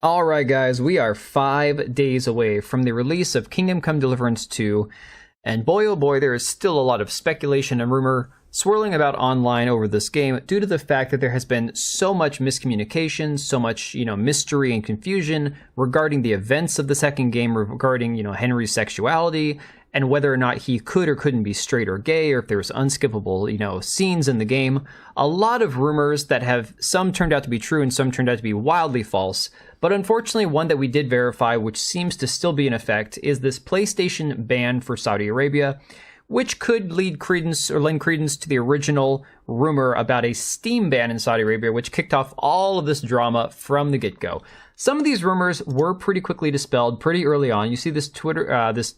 Alright guys, we are 5 days away from the release of Kingdom Come Deliverance 2, and boy oh boy, there is still a lot of speculation and rumor swirling about online over this game due to the fact that there has been so much miscommunication, so much, mystery and confusion regarding the events of the second game, regarding, Henry's sexuality, and whether or not he could or couldn't be straight or gay, or if there's unskippable, scenes in the game. A lot of rumors that have some turned out to be true and some turned out to be wildly false. But unfortunately, one that we did verify, which seems to still be in effect, is this PlayStation ban for Saudi Arabia, which could lend credence to the original rumor about a Steam ban in Saudi Arabia, which kicked off all of this drama from the get-go. Some of these rumors were pretty quickly dispelled pretty early on. You see this this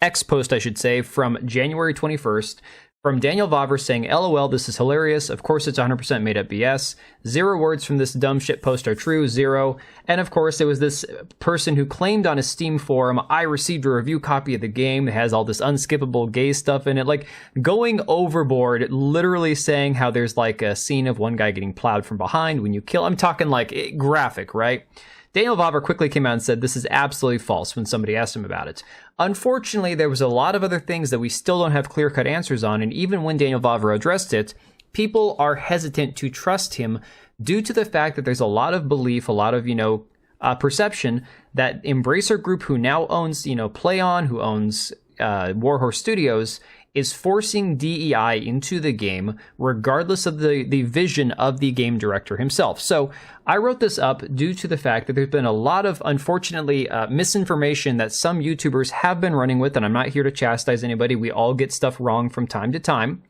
X post, I should say, from January 21st, from Daniel Vavra saying, "LOL, this is hilarious. Of course, it's 100% made up BS. 0 words from this dumb shit post are true, 0. And of course, there was this person who claimed on a Steam forum, "I received a review copy of the game. It has all this unskippable gay stuff in it." Like, going overboard, literally saying how there's like a scene of one guy getting plowed from behind when you kill. I'm talking like graphic, right? Daniel Vavra quickly came out and said this is absolutely false when somebody asked him about it. Unfortunately, there was a lot of other things that we still don't have clear-cut answers on, and even when Daniel Vavra addressed it, people are hesitant to trust him due to the fact that there's a lot of belief, a lot of, perception that Embracer Group, who now owns, PlayOn, who owns Warhorse Studios, is forcing DEI into the game, regardless of the vision of the game director himself. So I wrote this up due to the fact that there's been a lot of, unfortunately, misinformation that some YouTubers have been running with, and I'm not here to chastise anybody. We all get stuff wrong from time to time.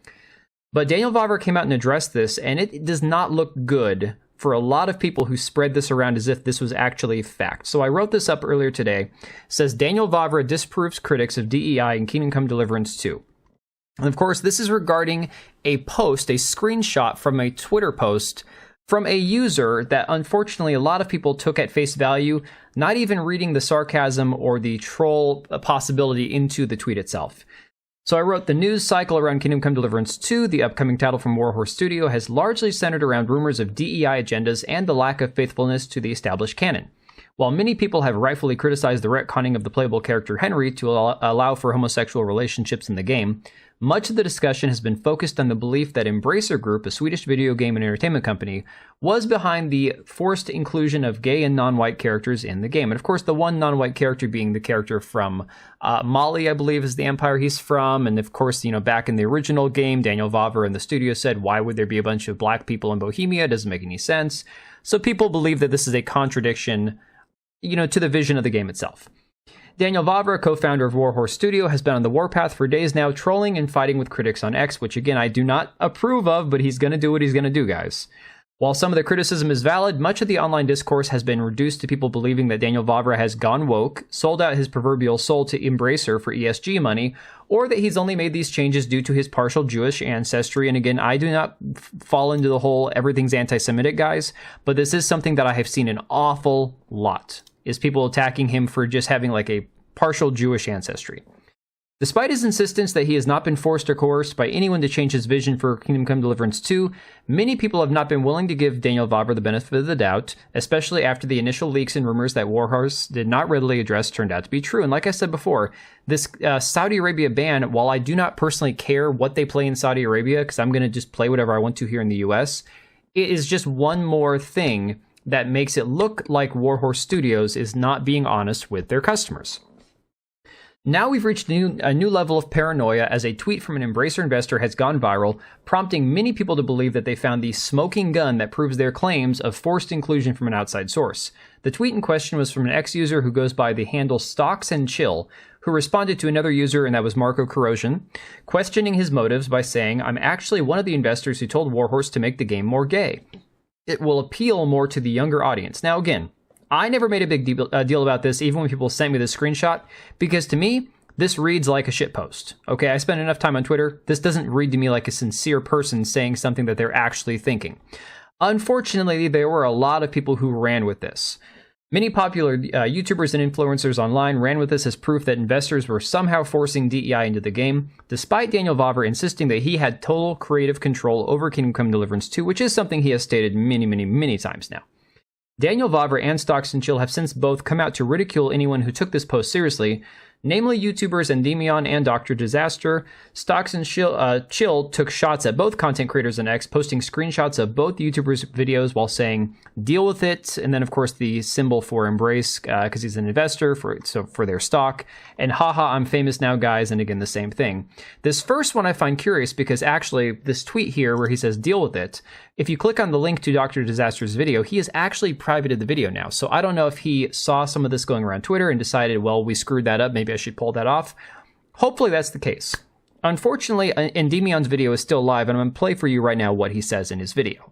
But Daniel Vavra came out and addressed this, and it does not look good for a lot of people who spread this around as if this was actually fact. So I wrote this up earlier today. It says, Daniel Vavra disproves critics of DEI in Kingdom Come Deliverance 2. And of course, this is regarding a post, a screenshot from a Twitter post from a user that unfortunately a lot of people took at face value, not even reading the sarcasm or the troll possibility into the tweet itself. So I wrote, the news cycle around Kingdom Come Deliverance 2, the upcoming title from Warhorse Studio, has largely centered around rumors of DEI agendas and the lack of faithfulness to the established canon. While many people have rightfully criticized the retconning of the playable character Henry to allow for homosexual relationships in the game, much of the discussion has been focused on the belief that Embracer Group, a Swedish video game and entertainment company, was behind the forced inclusion of gay and non-white characters in the game. And of course, the one non-white character being the character from Mali, I believe, is the empire he's from. And of course, back in the original game, Daniel Vavra and the studio said, why would there be a bunch of black people in Bohemia? It doesn't make any sense. So people believe that this is a contradiction, to the vision of the game itself. Daniel Vavra, co-founder of Warhorse Studio, has been on the warpath for days now, trolling and fighting with critics on X, which again, I do not approve of, but he's going to do what he's going to do, guys. While some of the criticism is valid, much of the online discourse has been reduced to people believing that Daniel Vavra has gone woke, sold out his proverbial soul to Embracer for ESG money, or that he's only made these changes due to his partial Jewish ancestry. And again, I do not fall into the whole everything's anti-Semitic, guys, but this is something that I have seen an awful lot, is people attacking him for just having like a partial Jewish ancestry. Despite his insistence that he has not been forced or coerced by anyone to change his vision for Kingdom Come Deliverance 2, many people have not been willing to give Daniel Vavra the benefit of the doubt, especially after the initial leaks and rumors that Warhorse did not readily address turned out to be true. And like I said before, this Saudi Arabia ban, while I do not personally care what they play in Saudi Arabia, because I'm going to just play whatever I want to here in the US, it is just one more thing that makes it look like Warhorse Studios is not being honest with their customers. Now we've reached a new level of paranoia as a tweet from an Embracer investor has gone viral, prompting many people to believe that they found the smoking gun that proves their claims of forced inclusion from an outside source. The tweet in question was from an ex-user who goes by the handle Stocks and Chill, who responded to another user, and that was Marco Corrosion, questioning his motives by saying, "I'm actually one of the investors who told Warhorse to make the game more gay. It will appeal more to the younger audience." Now again, I never made a big deal about this, even when people sent me this screenshot, because to me, this reads like a shitpost. Okay, I spend enough time on Twitter. This doesn't read to me like a sincere person saying something that they're actually thinking. Unfortunately, there were a lot of people who ran with this. Many popular YouTubers and influencers online ran with this as proof that investors were somehow forcing DEI into the game, despite Daniel Vavra insisting that he had total creative control over Kingdom Come Deliverance 2, which is something he has stated many, many, many times now. Daniel Vavra and Stocks and Chill have since both come out to ridicule anyone who took this post seriously, namely YouTubers Endymion and Dr. Disaster. Stocks and Chill took shots at both content creators on X, posting screenshots of both YouTubers' videos while saying, "Deal with it," and then of course the symbol for embrace, because he's an investor for their stock, and "Haha, I'm famous now, guys," and again the same thing. This first one I find curious because actually this tweet here where he says "deal with it," if you click on the link to Dr. Disaster's video, he has actually privated the video now. So I don't know if he saw some of this going around Twitter and decided, well, we screwed that up, maybe I should pull that off. Hopefully that's the case. Unfortunately, Endymion's video is still live, and I'm going to play for you right now what he says in his video.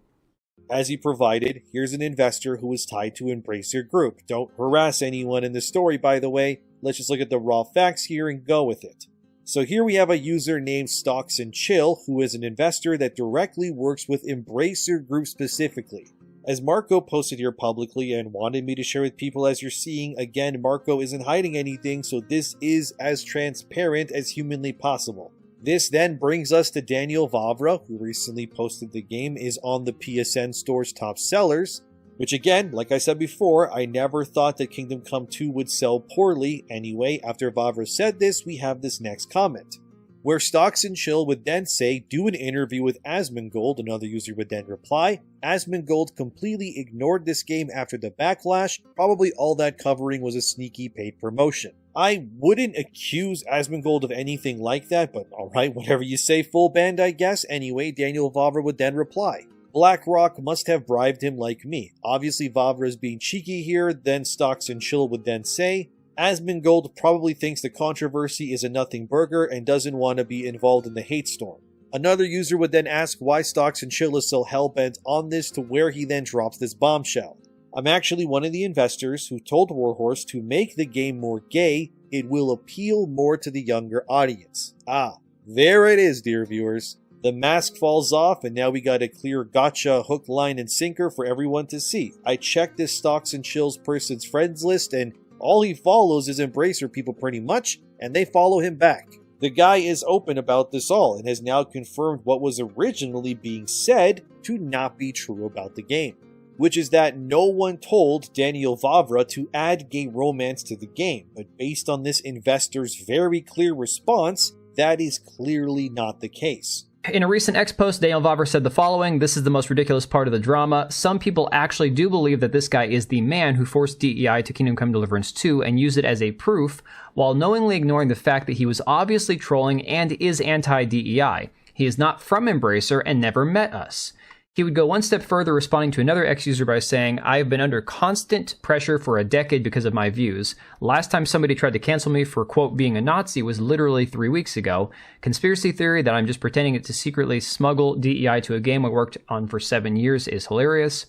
As he provided, here's an investor who is tied to Embracer Group. Don't harass anyone in the story, by the way. Let's just look at the raw facts here and go with it. So here we have a user named Stocks and Chill, who is an investor that directly works with Embracer Group specifically. As Marco posted here publicly and wanted me to share with people, as you're seeing, again, Marco isn't hiding anything, so this is as transparent as humanly possible. This then brings us to Daniel Vavra, who recently posted the game is on the PSN Store's top sellers, which again, like I said before, I never thought that Kingdom Come 2 would sell poorly. Anyway, after Vavra said this, we have this next comment, where Stocks and Chill would then say, "Do an interview with Asmongold." Another user would then reply, "Asmongold completely ignored this game after the backlash. Probably all that covering was a sneaky paid promotion." I wouldn't accuse Asmongold of anything like that, but alright, whatever you say, full band, I guess. Anyway, Daniel Vavra would then reply, "BlackRock must have bribed him like me. Obviously Vavra is being cheeky here." Then Stocks and Chill would then say, "Asmongold probably thinks the controversy is a nothing burger and doesn't want to be involved in the hate storm." Another user would then ask why Stocks and Chill is so hellbent on this, to where he then drops this bombshell. "I'm actually one of the investors who told Warhorse to make the game more gay. It will appeal more to the younger audience." Ah, there it is, dear viewers. The mask falls off, and now we got a clear gotcha hook, line, and sinker for everyone to see. I checked this Stocks and Chill's person's friends list, and all he follows is Embracer people pretty much, and they follow him back. The guy is open about this all, and has now confirmed what was originally being said to not be true about the game, which is that no one told Daniel Vavra to add gay romance to the game, but based on this investor's very clear response, that is clearly not the case. In a recent X post, Daniel Vavra said the following: "This is the most ridiculous part of the drama. Some people actually do believe that this guy is the man who forced DEI to Kingdom Come Deliverance 2 and use it as a proof, while knowingly ignoring the fact that he was obviously trolling and is anti-DEI. He is not from Embracer and never met us." He would go one step further, responding to another X-user by saying, "I have been under constant pressure for a decade because of my views. Last time somebody tried to cancel me for, quote, being a Nazi was literally 3 weeks ago. Conspiracy theory that I'm just pretending to secretly smuggle DEI to a game I worked on for 7 years is hilarious."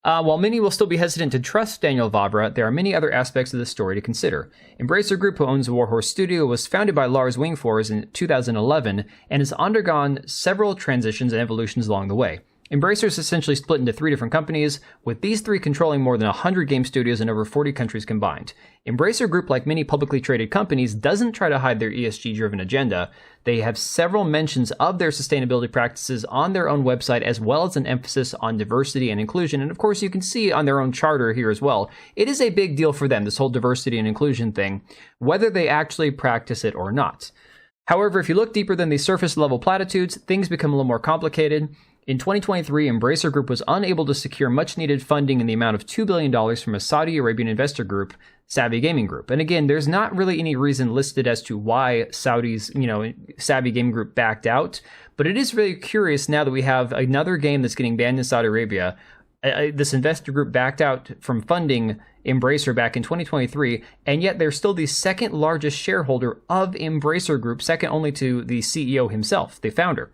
While many will still be hesitant to trust Daniel Vavra, there are many other aspects of the story to consider. Embracer Group, who owns Warhorse Studio, was founded by Lars Wingfors in 2011 and has undergone several transitions and evolutions along the way. Embracer is essentially split into 3 different companies, with these 3 controlling more than 100 game studios in over 40 countries combined. Embracer Group, like many publicly traded companies, doesn't try to hide their ESG-driven agenda. They have several mentions of their sustainability practices on their own website, as well as an emphasis on diversity and inclusion. And of course, you can see on their own charter here as well. It is a big deal for them, this whole diversity and inclusion thing, whether they actually practice it or not. However, if you look deeper than the surface-level platitudes, things become a little more complicated. In 2023, Embracer Group was unable to secure much-needed funding in the amount of $2 billion from a Saudi Arabian investor group, Savvy Gaming Group. And again, there's not really any reason listed as to why Saudi's, Savvy Gaming Group backed out, but it is really curious now that we have another game that's getting banned in Saudi Arabia. This investor group backed out from funding Embracer back in 2023, and yet they're still the second largest shareholder of Embracer Group, second only to the CEO himself, the founder.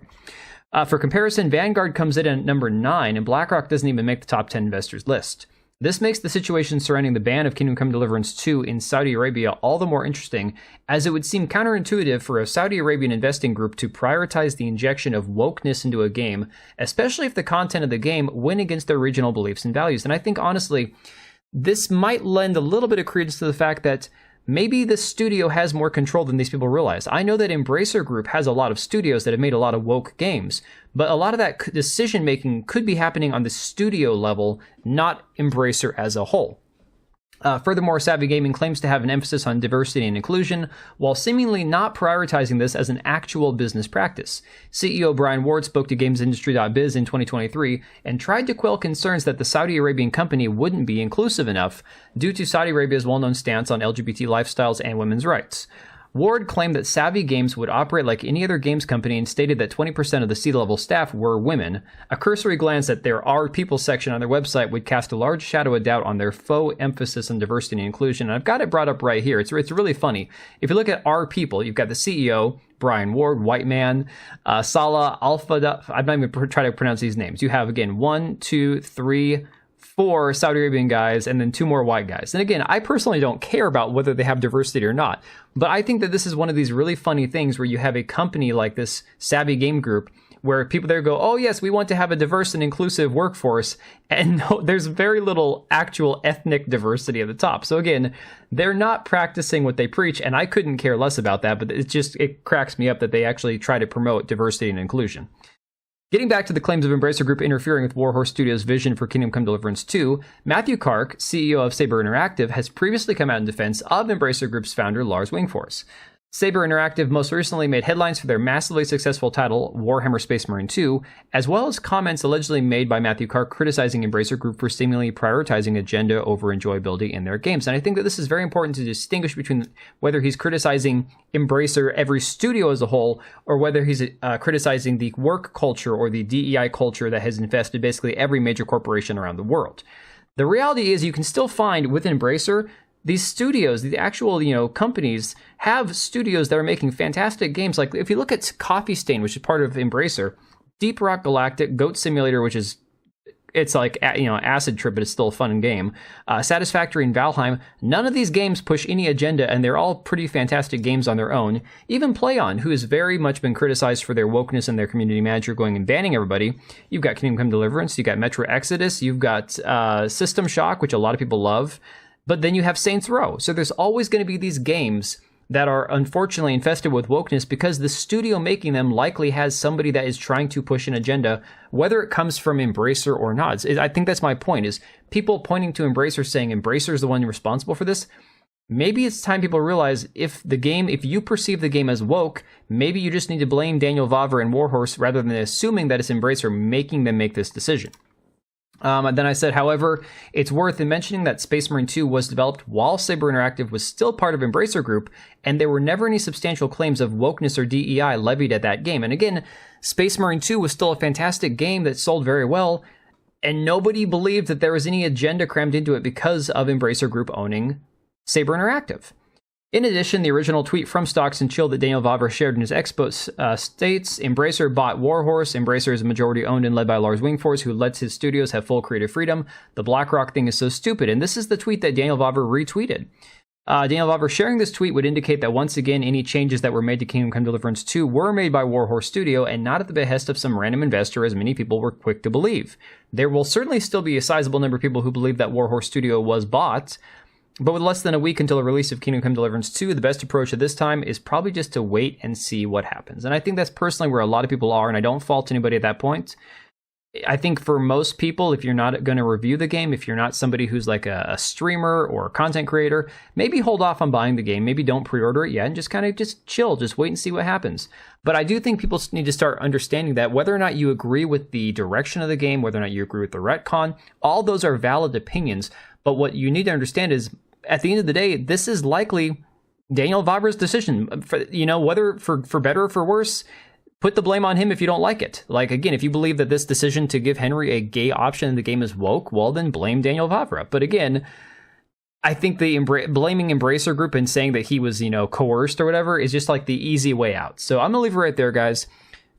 For comparison, Vanguard comes in at number 9, and BlackRock doesn't even make the top 10 investors list. This makes the situation surrounding the ban of Kingdom Come Deliverance 2 in Saudi Arabia all the more interesting, as it would seem counterintuitive for a Saudi Arabian investing group to prioritize the injection of wokeness into a game, especially if the content of the game went against their regional beliefs and values. And I think, honestly, this might lend a little bit of credence to the fact that maybe the studio has more control than these people realize. I know that Embracer Group has a lot of studios that have made a lot of woke games, but a lot of that decision making could be happening on the studio level, not Embracer as a whole. Furthermore, Savvy Gaming claims to have an emphasis on diversity and inclusion, while seemingly not prioritizing this as an actual business practice. CEO Brian Ward spoke to GamesIndustry.biz in 2023 and tried to quell concerns that the Saudi Arabian company wouldn't be inclusive enough due to Saudi Arabia's well-known stance on LGBT lifestyles and women's rights. Ward claimed that Savvy Games would operate like any other games company and stated that 20% of the C-level staff were women. A cursory glance at their Our People section on their website would cast a large shadow of doubt on their faux emphasis on diversity and inclusion. And I've got it brought up right here. It's really funny. If you look at Our People, you've got the CEO, Brian Ward, white man, Salah Alfada. I'm not even trying to pronounce these names. You have, again, 1, 2, 3, 4 Saudi Arabian guys, and then 2 more white guys. And again, I personally don't care about whether they have diversity or not, but I think that this is one of these really funny things where you have a company like this Savvy Game Group where people there go, oh yes, we want to have a diverse and inclusive workforce, and no, there's very little actual ethnic diversity at the top. So again, they're not practicing what they preach, and I couldn't care less about that, but it cracks me up that they actually try to promote diversity and inclusion. Getting back to the claims of Embracer Group interfering with Warhorse Studios' vision for Kingdom Come Deliverance 2, Matthew Kark, CEO of Saber Interactive, has previously come out in defense of Embracer Group's founder, Lars Wingforce. Saber Interactive most recently made headlines for their massively successful title, Warhammer Space Marine 2, as well as comments allegedly made by Matthew Kark criticizing Embracer Group for seemingly prioritizing agenda over enjoyability in their games. And I think that this is very important to distinguish between whether he's criticizing Embracer, every studio as a whole, or whether he's criticizing the work culture or the DEI culture that has infested basically every major corporation around the world. The reality is you can still find within Embracer these studios, the actual, companies have studios that are making fantastic games. Like if you look at Coffee Stain, which is part of Embracer, Deep Rock Galactic, Goat Simulator, which is, it's like, Acid Trip, but it's still a fun game. Satisfactory and Valheim, none of these games push any agenda, and they're all pretty fantastic games on their own. Even PlayOn, who has very much been criticized for their wokeness and their community manager going and banning everybody. You've got Kingdom Come Deliverance, you've got Metro Exodus, you've got System Shock, which a lot of people love. But then you have Saints Row. So there's always going to be these games that are unfortunately infested with wokeness because the studio making them likely has somebody that is trying to push an agenda, whether it comes from Embracer or not. I think that's my point, is people pointing to Embracer saying Embracer is the one responsible for this. Maybe it's time people realize if you perceive the game as woke, maybe you just need to blame Daniel Vavra and Warhorse rather than assuming that it's Embracer making them make this decision. Then I said, however, it's worth mentioning that Space Marine 2 was developed while Saber Interactive was still part of Embracer Group, and there were never any substantial claims of wokeness or DEI levied at that game. And again, Space Marine 2 was still a fantastic game that sold very well, and nobody believed that there was any agenda crammed into it because of Embracer Group owning Saber Interactive. In addition, the original tweet from Stocks and Chill that Daniel Vavra shared in his expo states, Embracer bought Warhorse. Embracer is majority owned and led by Lars Wingforce, who lets his studios have full creative freedom. The BlackRock thing is so stupid. And this is the tweet that Daniel Vavra retweeted. Daniel Vavra sharing this tweet would indicate that once again, any changes that were made to Kingdom Come Deliverance 2 were made by Warhorse Studio and not at the behest of some random investor, as many people were quick to believe. There will certainly still be a sizable number of people who believe that Warhorse Studio was bought, but with less than a week until the release of Kingdom Come Deliverance 2, the best approach at this time is probably just to wait and see what happens. And I think that's personally where a lot of people are, and I don't fault anybody at that point. I think for most people, if you're not going to review the game, if you're not somebody who's like a streamer or a content creator, maybe hold off on buying the game. Maybe don't pre-order it yet and just kind of just chill, just wait and see what happens. But I do think people need to start understanding that whether or not you agree with the direction of the game, whether or not you agree with the retcon, all those are valid opinions. But what you need to understand is, at the end of the day, this is likely Daniel Vavra's decision. Whether for better or for worse, put the blame on him if you don't like it. Like, again, if you believe that this decision to give Henry a gay option in the game is woke, well, then blame Daniel Vavra. But again, I think the blaming Embracer Group and saying that he was, coerced or whatever is just like the easy way out. So I'm going to leave it right there, guys.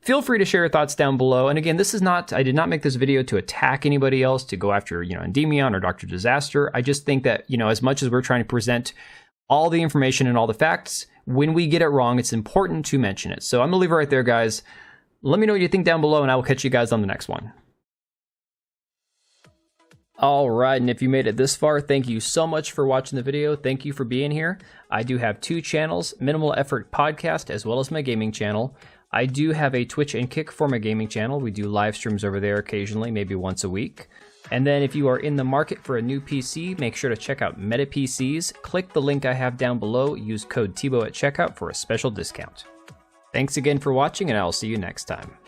Feel free to share your thoughts down below. And again, I did not make this video to attack anybody else, to go after, Endymion or Dr. Disaster. I just think that, as much as we're trying to present all the information and all the facts, when we get it wrong, it's important to mention it. So I'm gonna leave it right there, guys. Let me know what you think down below, and I will catch you guys on the next one. Alright, and if you made it this far, thank you so much for watching the video. Thank you for being here. I do have 2 channels, Minimal Effort Podcast as well as my gaming channel. I do have a Twitch and Kick for my gaming channel. We do live streams over there occasionally, maybe once a week. And then if you are in the market for a new PC, make sure to check out Meta PCs. Click the link I have down below, use code TBO at checkout for a special discount. Thanks again for watching, and I'll see you next time.